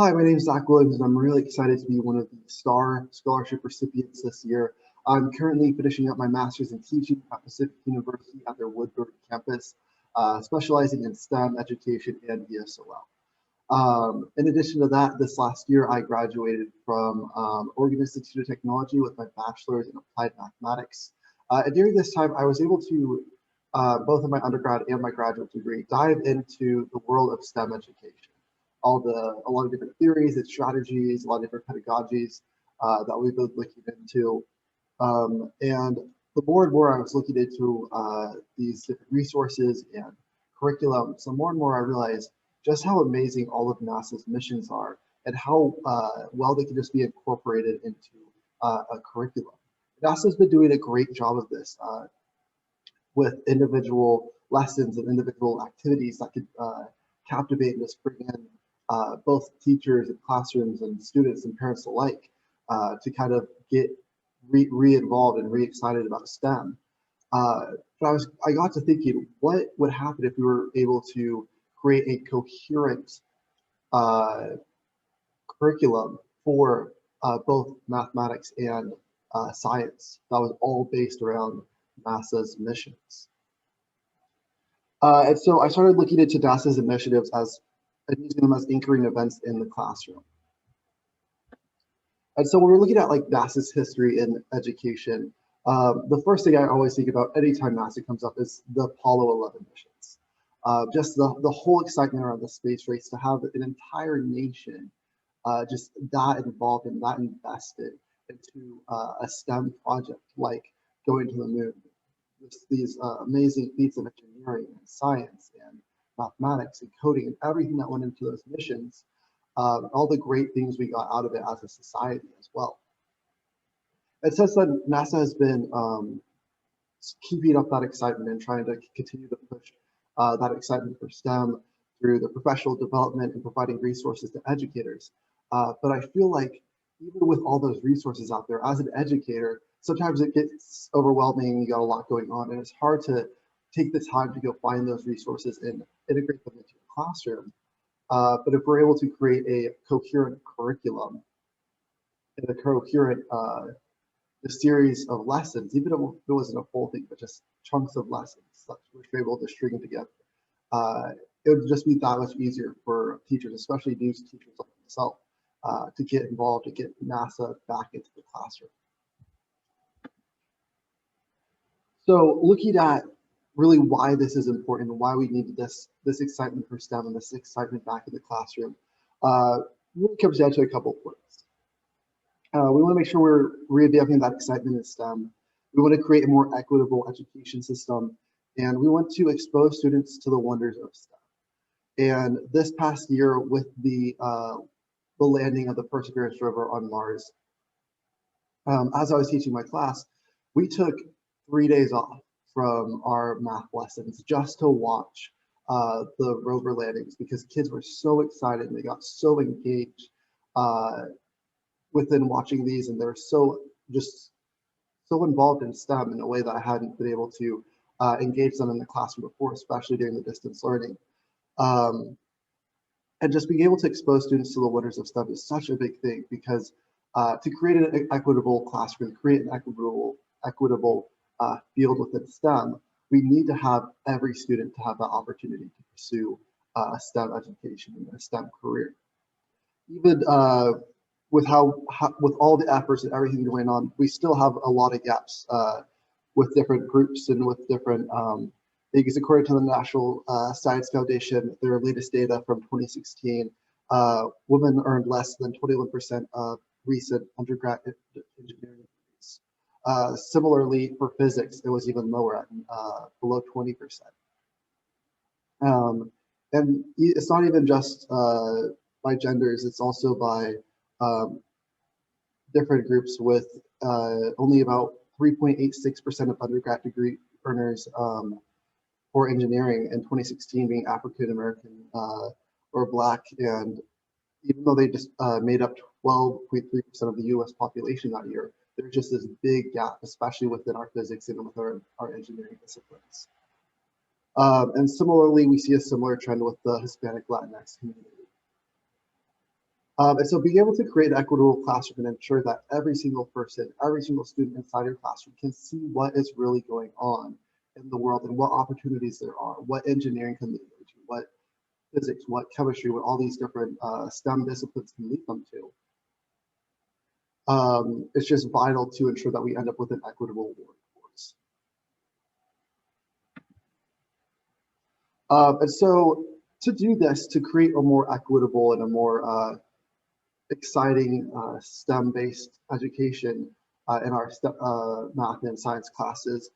Hi, my name is Zack, and I'm really excited to be one of the STARR scholarship recipients this year. I'm currently finishing up my master's in teaching at Pacific University at their Woodbury campus, specializing in STEM education and ESOL. In addition to that, this last year I graduated from Oregon Institute of Technology with my bachelor's in applied mathematics. And during this time, I was able to, both in my undergrad and my graduate degree, dive into the world of STEM education. A lot of different theories and strategies, a lot of different pedagogies that we've been looking into. And the more and more I was looking into these different resources and curriculum, so more and more I realized just how amazing all of NASA's missions are and how well they can just be incorporated into a curriculum. NASA's been doing a great job of this with individual lessons and individual activities that could captivate and just bring in both teachers and classrooms and students and parents alike to kind of get re-involved and re-excited about STEM. But I got to thinking, what would happen if we were able to create a coherent curriculum for both mathematics and science that was all based around NASA's missions. And so I started looking into NASA's initiatives and using them as anchoring events in the classroom. And so when we're looking at like NASA's history in education, the first thing I always think about anytime NASA comes up is the Apollo 11 missions. Just the whole excitement around the space race, to have an entire nation just that involved and that invested into a STEM project like going to the moon. These amazing feats of engineering and science and mathematics and coding and everything that went into those missions, all the great things we got out of it as a society as well. And since then, NASA has been keeping up that excitement and trying to continue to push that excitement for STEM through the professional development and providing resources to educators. But I feel like even with all those resources out there, as an educator, sometimes it gets overwhelming, you got a lot going on, and it's hard to take the time to go find those resources and integrate them into your classroom. But if we're able to create a coherent curriculum and a coherent series of lessons, even if it wasn't a full thing, but just chunks of lessons, which we're able to string together, it would just be that much easier for teachers, especially new teachers like myself, to get involved, to get NASA back into the classroom. So looking at really why this is important and why we need this excitement for STEM and this excitement back in the classroom, really comes down to a couple of points. We want to make sure we're revamping that excitement in STEM. We want to create a more equitable education system, and we want to expose students to the wonders of STEM. And this past year, with the landing of the Perseverance rover on Mars, as I was teaching my class, we took 3 days off from our math lessons just to watch the rover landings, because kids were so excited and they got so engaged within watching these, and they're so involved in STEM in a way that I hadn't been able to engage them in the classroom before, especially during the distance learning. And just being able to expose students to the wonders of STEM is such a big thing, because to create an equitable classroom, create an equitable field within STEM, we need to have every student to have that opportunity to pursue a STEM education and a STEM career. Even with all the efforts and everything going on, we still have a lot of gaps with different groups and with different things. According to the National Science Foundation, their latest data from 2016, women earned less than 21% of recent undergrad engineering degrees. Similarly, for physics, it was even lower at below 20%. And it's not even just by genders, it's also by different groups, with only about 3.86% of undergrad degree earners for engineering in 2016 being African American or Black. And even though they just made up 12.3% of the US population that year, there's just this big gap, especially within our physics and with our engineering disciplines. And similarly, we see a similar trend with the Hispanic Latinx community. And so being able to create an equitable classroom and ensure that every single person, every single student inside your classroom can see what is really going on in the world and what opportunities there are, what engineering can lead them to, what physics, what chemistry, what all these different STEM disciplines can lead them to. It's just vital to ensure that we end up with an equitable workforce. And so to do this, to create a more equitable and a more exciting STEM-based education in our math and science classes,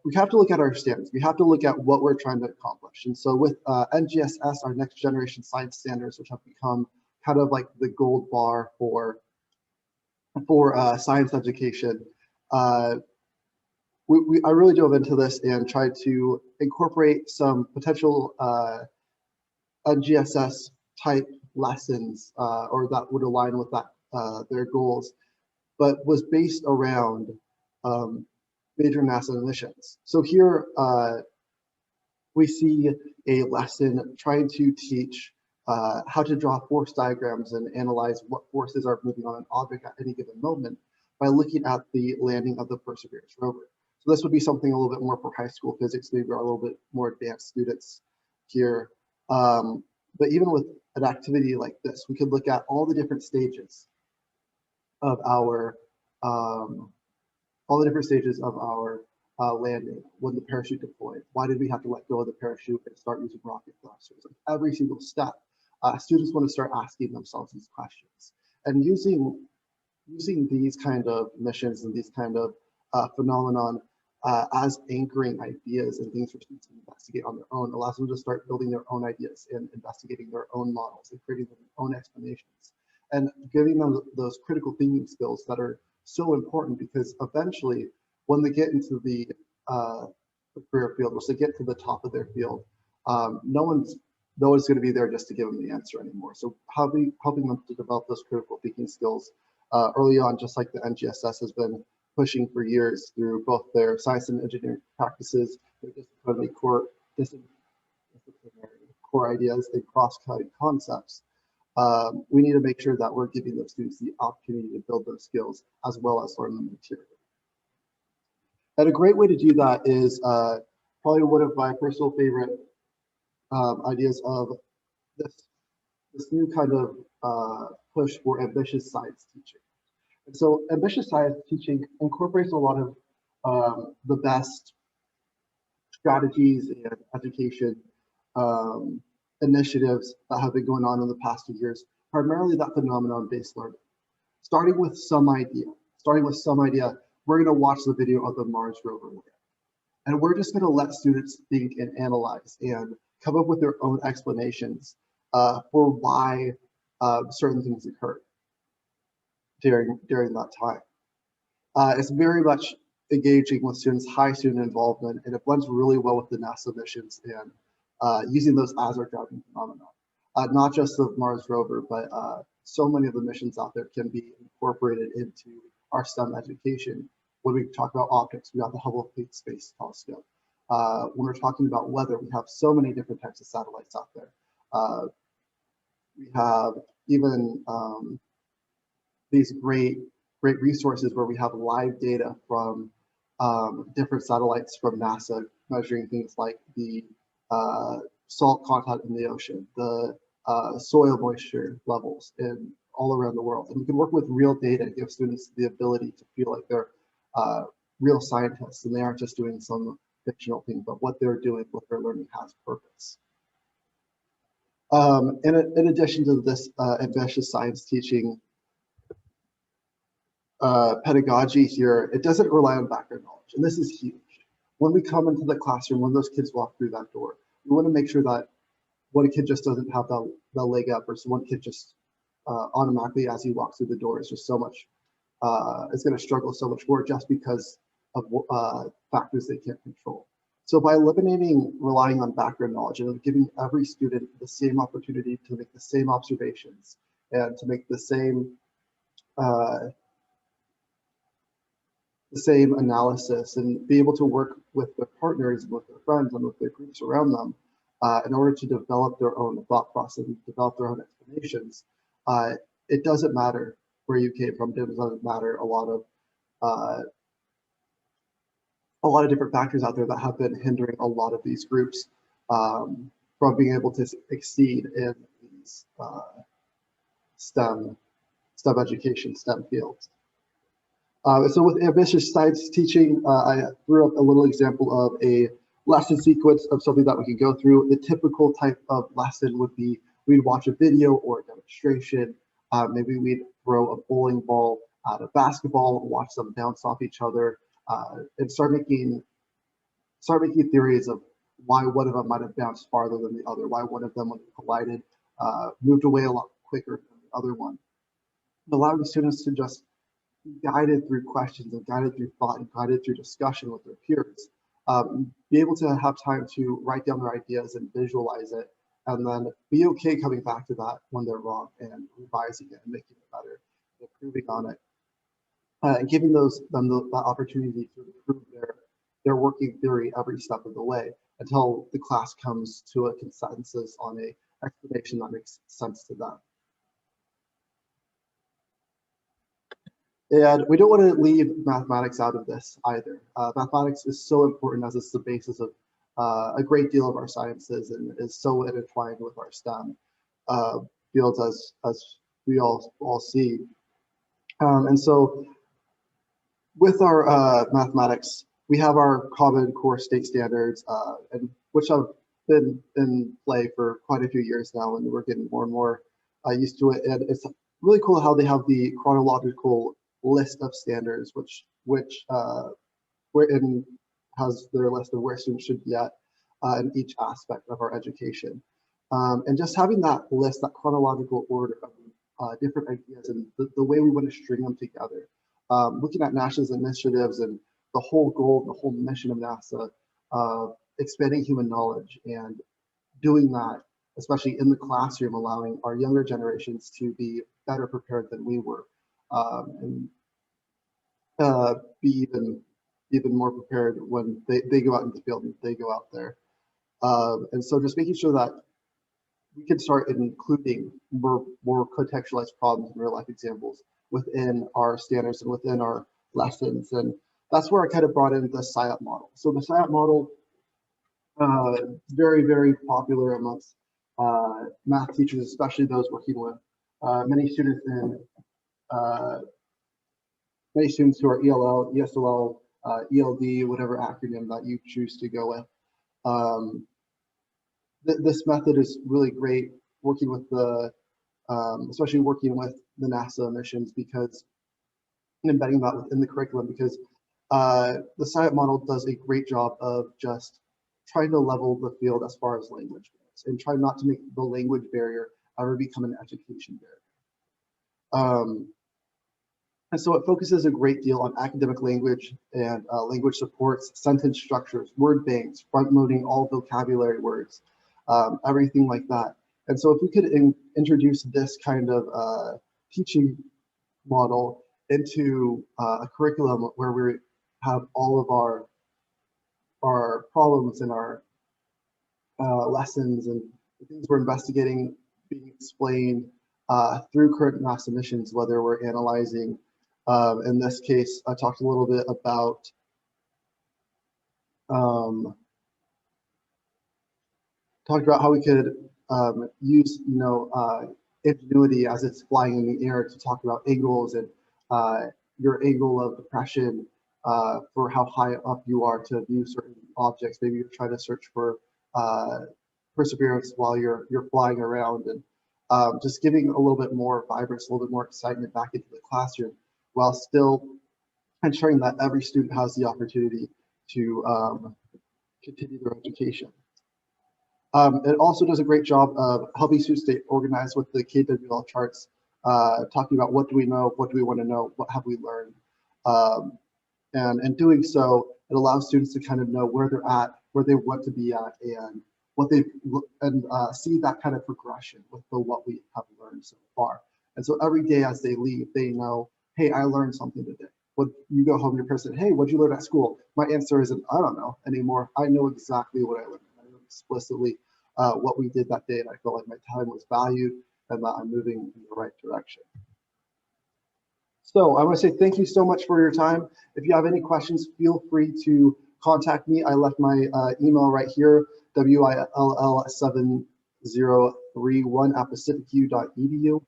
we have to look at our standards. We have to look at what we're trying to accomplish. And so with NGSS, our next generation science standards, which have become kind of like the gold bar for science education, I really dove into this and tried to incorporate some potential NGSS type lessons or that would align with that their goals, but was based around major NASA missions. So here we see a lesson trying to teach how to draw force diagrams and analyze what forces are moving on an object at any given moment by looking at the landing of the Perseverance rover. So this would be something a little bit more for high school physics, maybe our a little bit more advanced students here. But even with an activity like this, we could look at all the different stages of our landing, when the parachute deployed. Why did we have to let go of the parachute and start using rocket thrusters? Like every single step, students want to start asking themselves these questions and using these kind of missions and these kind of phenomenon as anchoring ideas and things for students to investigate on their own allows them to start building their own ideas and investigating their own models and creating their own explanations and giving them those critical thinking skills that are so important, because eventually when they get into the career field, once they get to the top of their field, no one's going to be there just to give them the answer anymore. So helping them to develop those critical thinking skills early on, just like the NGSS has been pushing for years through both their science and engineering practices, their disciplinary core ideas and cross-cutting concepts. We need to make sure that we're giving those students the opportunity to build those skills as well as learn the material. And a great way to do that is probably one of my personal favorite ideas of this new kind of push for ambitious science teaching. And so ambitious science teaching incorporates a lot of the best strategies and education initiatives that have been going on in the past few years, primarily that phenomenon-based learning. Starting with some idea, we're going to watch the video of the Mars rover land. And we're just going to let students think and analyze and come up with their own explanations for why certain things occurred during that time. It's very much engaging with students, high student involvement, and it blends really well with the NASA missions and using those as our driving phenomenon. Not just the Mars rover, but so many of the missions out there can be incorporated into our STEM education. When we talk about optics, we have the Hubble Space Telescope. When we're talking about weather, we have so many different types of satellites out there. We have even these great resources where we have live data from different satellites from NASA, measuring things like the salt content in the ocean, the soil moisture levels in all around the world. And we can work with real data and give students the ability to feel like they're real scientists and they aren't just doing some fictional thing, but what they're doing, what they're learning has purpose. In addition to this ambitious science teaching pedagogy here, it doesn't rely on background knowledge, and this is huge. When we come into the classroom, when those kids walk through that door, we want to make sure that one kid just doesn't have that leg up, or so one kid just automatically, as he walks through the door, is just so much, is going to struggle so much more just because of factors they can't control. So by eliminating relying on background knowledge and giving every student the same opportunity to make the same observations and to make the same analysis and be able to work with their partners, with their friends, and with their groups around them in order to develop their own thought process and develop their own explanations, it doesn't matter where you came from. It doesn't matter. A lot of different factors out there that have been hindering a lot of these groups from being able to exceed in these STEM education, STEM fields. So with ambitious science teaching, I threw up a little example of a lesson sequence of something that we could go through. The typical type of lesson would be we'd watch a video or a demonstration. Maybe we'd throw a bowling ball at a basketball, watch them bounce off each other, and start making theories of why one of them might have bounced farther than the other, why one of them, when they collided, moved away a lot quicker than the other one. Allowing students to just be guided through questions and guided through thought and guided through discussion with their peers. Be able to have time to write down their ideas and visualize it, and then be okay coming back to that when they're wrong and revising it and making it better, improving on it, and giving them the opportunity to improve their working theory every step of the way until the class comes to a consensus on a explanation that makes sense to them. And we don't want to leave mathematics out of this either. Mathematics is so important as it's the basis of a great deal of our sciences and is so intertwined with our STEM fields as we all see. And so with our mathematics, we have our Common Core State Standards, and which have been in play for quite a few years now, and we're getting more and more used to it. And it's really cool how they have the chronological list of standards, which wherein has their list of where students should be at in each aspect of our education. And just having that list, that chronological order of different ideas and the way we want to string them together. Looking at NASA's initiatives and the whole goal, the whole mission of NASA, expanding human knowledge, and doing that, especially in the classroom, allowing our younger generations to be better prepared than we were, and be even more prepared when they go out in the field and they go out there. And so just making sure that we can start including more contextualized problems and real life examples within our standards and within our lessons. And that's where I kind of brought in the SIOP model. So the SIOP model, very, very popular amongst math teachers, especially those working with many students who are ELL, ESOL, ELD, whatever acronym that you choose to go with. This method is really great working with especially working with the NASA missions, because embedding that within the curriculum, because the SIOP model does a great job of just trying to level the field as far as language goes, and try not to make the language barrier ever become an education barrier. And so it focuses a great deal on academic language and language supports, sentence structures, word banks, front-loading all vocabulary words, everything like that. And so if we could introduce this kind of teaching model into a curriculum where we have all of our problems and our lessons and the things we're investigating being explained through current NASA missions, whether we're analyzing, in this case, I talked a little bit about how we could use, ingenuity as it's flying in the air to talk about angles and your angle of depression for how high up you are to view certain objects. Maybe you're trying to search for perseverance while you're flying around, and just giving a little bit more vibrance, a little bit more excitement back into the classroom, while still ensuring that every student has the opportunity to continue their education. It also does a great job of helping students stay organized with the KWL charts, talking about what do we know, what do we want to know, what have we learned. And in doing so, it allows students to kind of know where they're at, where they want to be at, and see that kind of progression with what we have learned so far. And so every day as they leave, they know, hey, I learned something today. When you go home, your person, hey, what'd you learn at school? My answer isn't, I don't know anymore. I know exactly what I learned. I know explicitly what we did that day, and I felt like my time was valued, and that I'm moving in the right direction. So I want to say thank you so much for your time. If you have any questions, feel free to contact me. I left my email right here, WILL7031@pacificu.edu.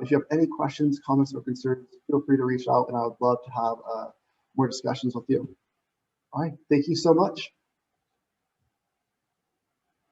If you have any questions, comments, or concerns, feel free to reach out, and I would love to have more discussions with you. All right, thank you so much.